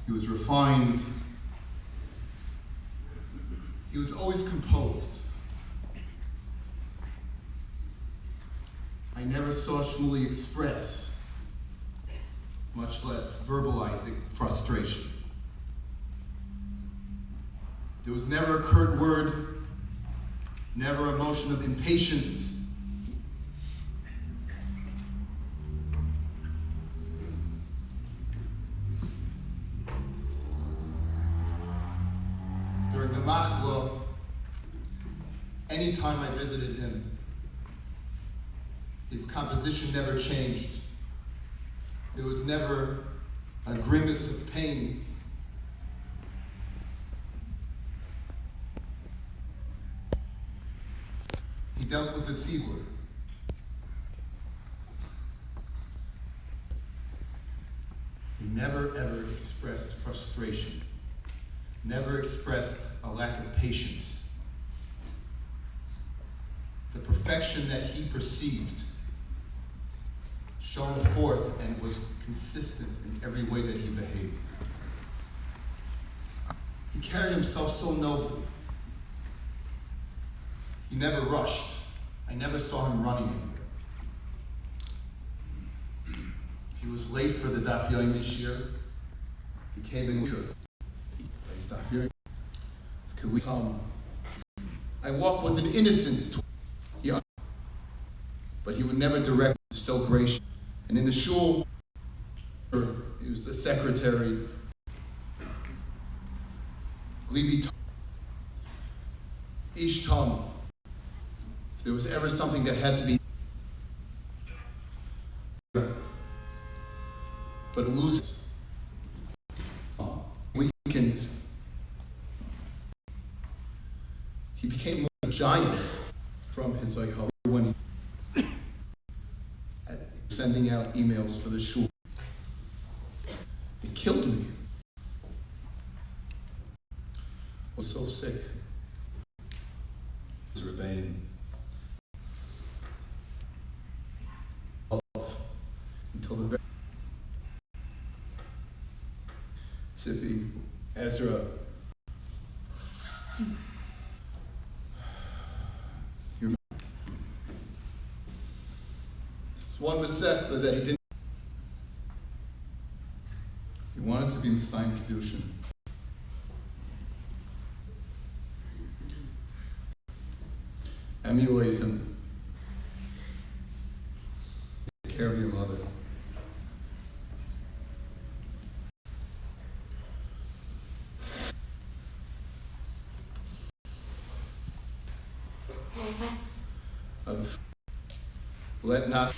He was refined. He was always composed. I never saw Shmuley express, much less verbalizing, frustration. There was never a curt word, never a motion of impatience. During the machla, anytime I visited him, his composition never changed. There was never a grimace of pain. He dealt with the tzibur. He never ever expressed frustration, never expressed a lack of patience. The perfection that he perceived shone forth and was consistent in every way that he behaved. He carried himself so nobly. He never rushed. I never saw him running anywhere. If he was late for the Daf Yomi this year, he came in later. He plays Daf Yomi. It's Kali come. I walk with an innocence. But he would never direct, so gracious. And in the shul, he was the secretary. Levi each time, if there was ever something that had to be, but it loses. Weakened. He became a giant from his Ayah when he sending out emails for the shul. It killed me. I was so sick. It's rebellion. Until the very Tzipi, Ezra. It's one Masechta that he didn't. He wanted to be Messiah Kedushin. Emulate him. Take care of your mother. Let not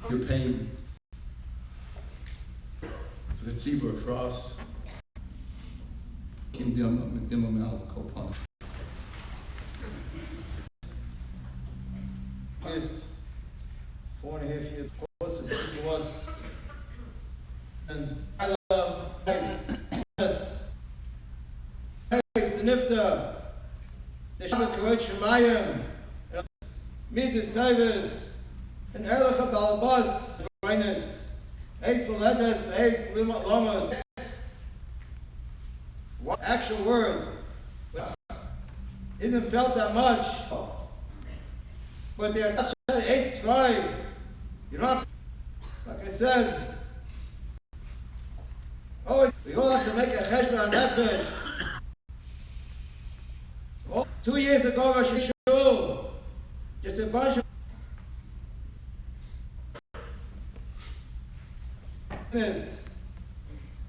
your pain for the tzibur, for us. Kim Dimam Al Kopan. Just 4.5 years course as he was. And I love yes. The Nifta, the Shabbat Kavod Shemayim, Midas Tavis, and Erlecha Balabas, Reines, Eis Ledes, Eis Lamas. What actual word isn't felt that much, but they are touched on Eis Svai. You don't have to, like I said, always, we all have to make a cheshbon nefesh. 2 years ago, Rosh Hashanah, just a bunch of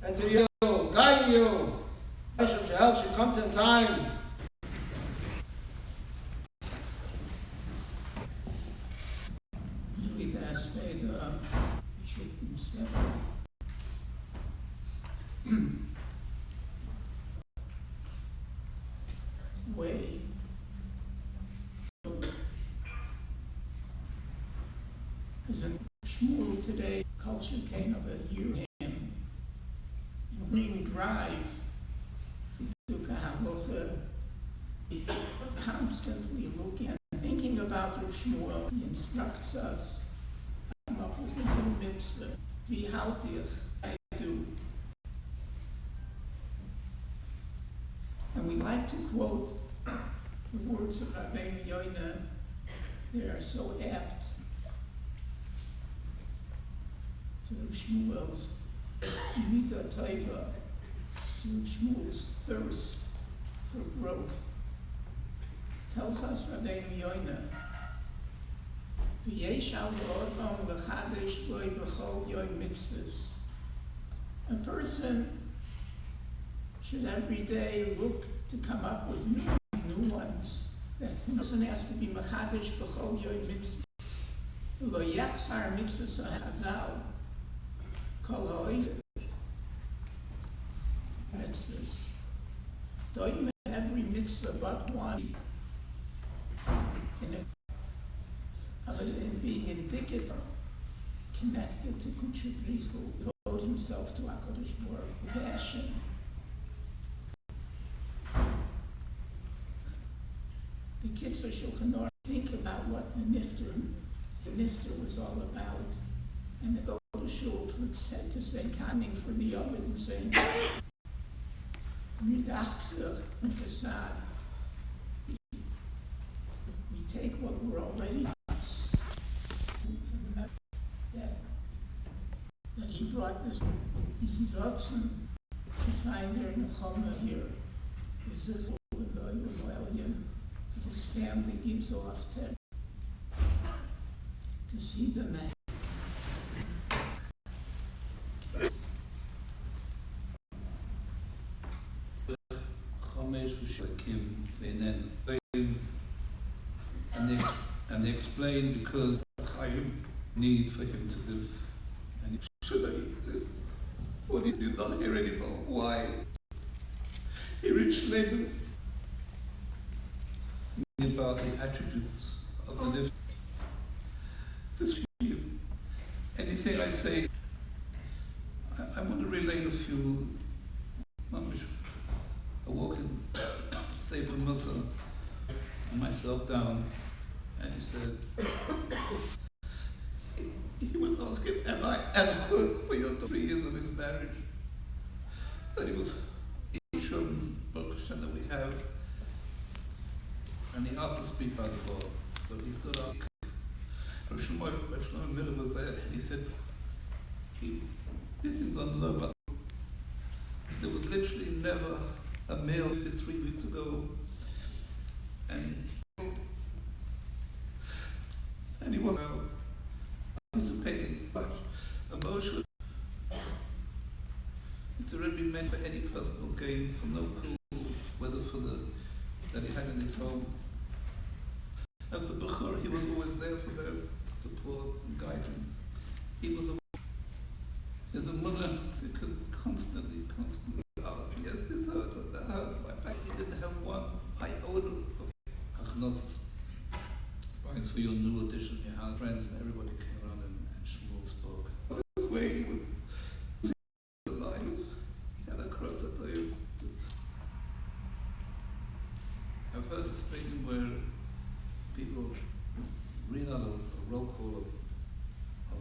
and to you, guiding you, Hashem should help you come to the time. Way. As in Shmuel today, culture came of a year him. Morning drive. He took a halacha. Constantly looking and thinking about Shmuel. He instructs us come up with a new mitzvah. Vihaltiach, I do. And we like to quote the words of Rabbeinu Yoina. They are so apt to Shmuel's Mita Taiva, to Shmuel's thirst for growth. Tells us Rabbeinu Yoina, V'yesh al ha'odam v'chadesh loy b'chol yoy mitzvahs. A person should every day look to come up with new ones. That person has to be machadesh b'chol yoy mitzvah. Lo yachsar mitzvahs ha'chazal kol ha'oiv mitzvahs. Doim every mitzvah but one. In being indicative, connected to Kudsha Brichu, devote himself to HaKadosh Baruch Hu, passion. The Kitzur Shulchan Aruch think about what the Nifter was all about, and the go to shul said to say, coming for the Yom and saying, Ridachzach and Fasad. We take what we're already that he brought this Yirotzen to find their Nechama here. His family gives off to see the man. And they explain because Chaim need for him to live. And he Should I live? What did you not hear anymore? Why? He reached labels. about the attributes of the living. Describe anything I say. I want to relate a few. I walk in Sefer Musa and myself down, and he said, he was asking, am I adequate for your 3 years of his marriage? That he was Ishum Baruch that we have. And he asked to speak by the bar. So he stood up. Rav Shlomo Miller was there, and he said, he did things on low, but there was literally never a meal 3 weeks ago. And he was anticipating much emotion. It's already meant for any personal gain, for no pool, whether for the that he had in his home. As the Bechor, he was always there for their support and guidance. He was a mother who could constantly ask, yes, this hurts and that hurts my back. He didn't have one iota of achnosis. Thanks for your new addition, your house friends, and everybody came around and Shmuel spoke. The way he was alive, he had a cross at the I've heard a statement where people read out a roll call of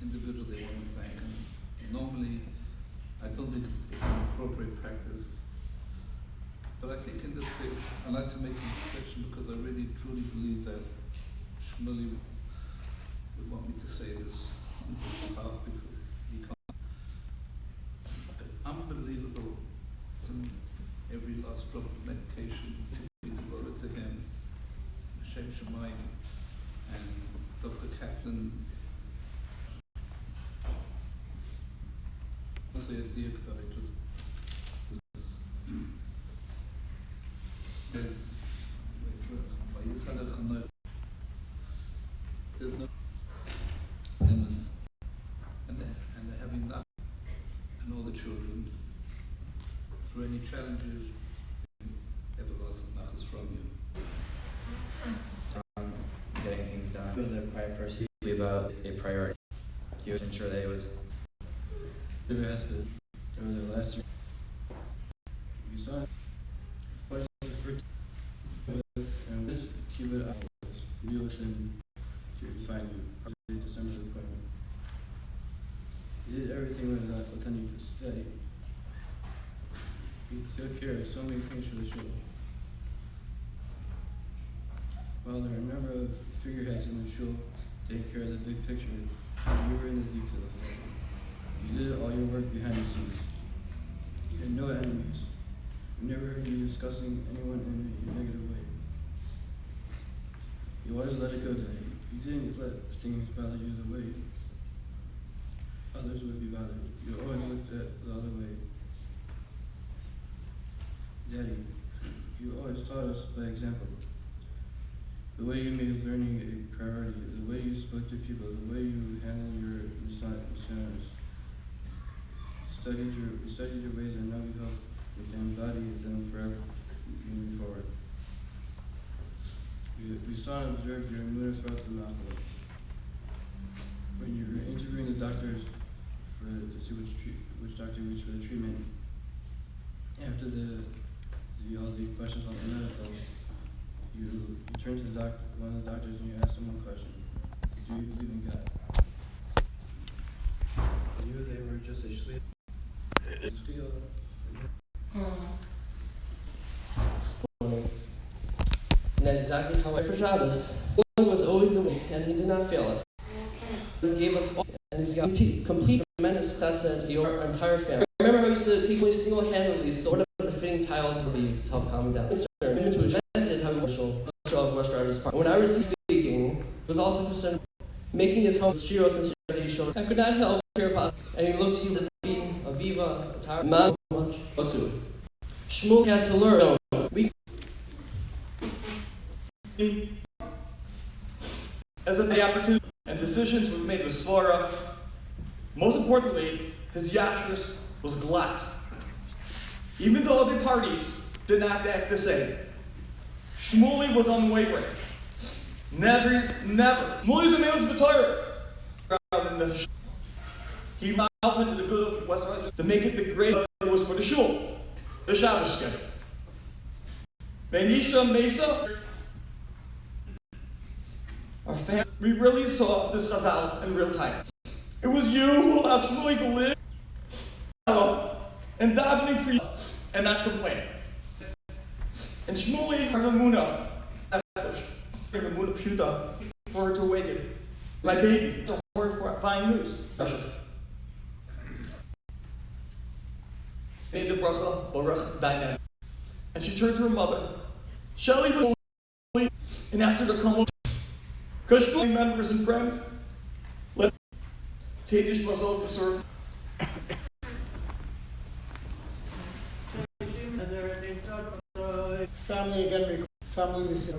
individuals they want to thank, and normally I don't think it's an appropriate practice. But I think in this case, I'd like to make an exception because I really truly believe that Shmuley would want me to say this on his behalf because he can't. Unbelievable. Every last drop of medication to be devoted to him, Hashem Shemayim, and Dr. Kaplan. Say a dear that I just there's no endless, and they're having that, and all the children through any challenges, everlasting nachas from you. Getting things done. It was a quiet person about a priority. He was ensure that it was. It was good. It was the last year. You saw it. And this keep it up. You listen to find you. December the everything was authentic to steady. He took care of so many things for the show. While there are a number of figureheads in the show, take care of the big picture. You were in the details. You did all your work behind the scenes. You had no enemies. We never heard you discussing anyone in a negative way. You always let it go, Daddy. You didn't let things bother you the way others would be bothered. You always looked at the other way. Daddy, you always taught us by example. The way you made learning a priority, the way you spoke to people, the way you handled your listeners. We studied your ways, and now we hope we can embody them forever moving forward. We saw and observed your mood throughout the novel. When you were interviewing the doctors to see which doctor reached for the treatment, after all the questions on the medical, you turned to one of the doctors and you asked him one question: do you believe in God? I knew they were just a shliach. And that's exactly how I for Shabbos. One was always the way, and he did not fail us. He gave us all, and he's got complete tremendous chesed to our entire family. I remember how he used to take me single-handedly, so what a fitting tile of Aviv to help calm me down. Into a rented how commercial of Rush Driver's part. When I received speaking, it was also concerned making his home Shiros and Shirley short. I could not help hear about, and he looked to you as being Aviva, Atara, man, much, Osu. Shmuel had to learn. As if the opportunity and decisions were made with Svara. Most importantly, his yashrus was glatt. Even though other parties did not act the same, Shmuley was unwavering. Never. Shmuley's a male's b'Torah. He allowed into the good of West Rochester to make it the great it was for the shul, the Shabbos schedule. Benisha Mesa. Our family, we really saw this chazal in real time. It was you who allowed Shmuley to live and davening for you and not complaining. And Shmuley had Ramuna, Ramuna Puta, for her to awaken. My baby, to horrifying news. Made the bracha, Baruch, dynamic. And she turned to her mother. Shelley was and asked her to come. Because Shmuley members and friends, let Tadish Masol serve. Family again, family we say,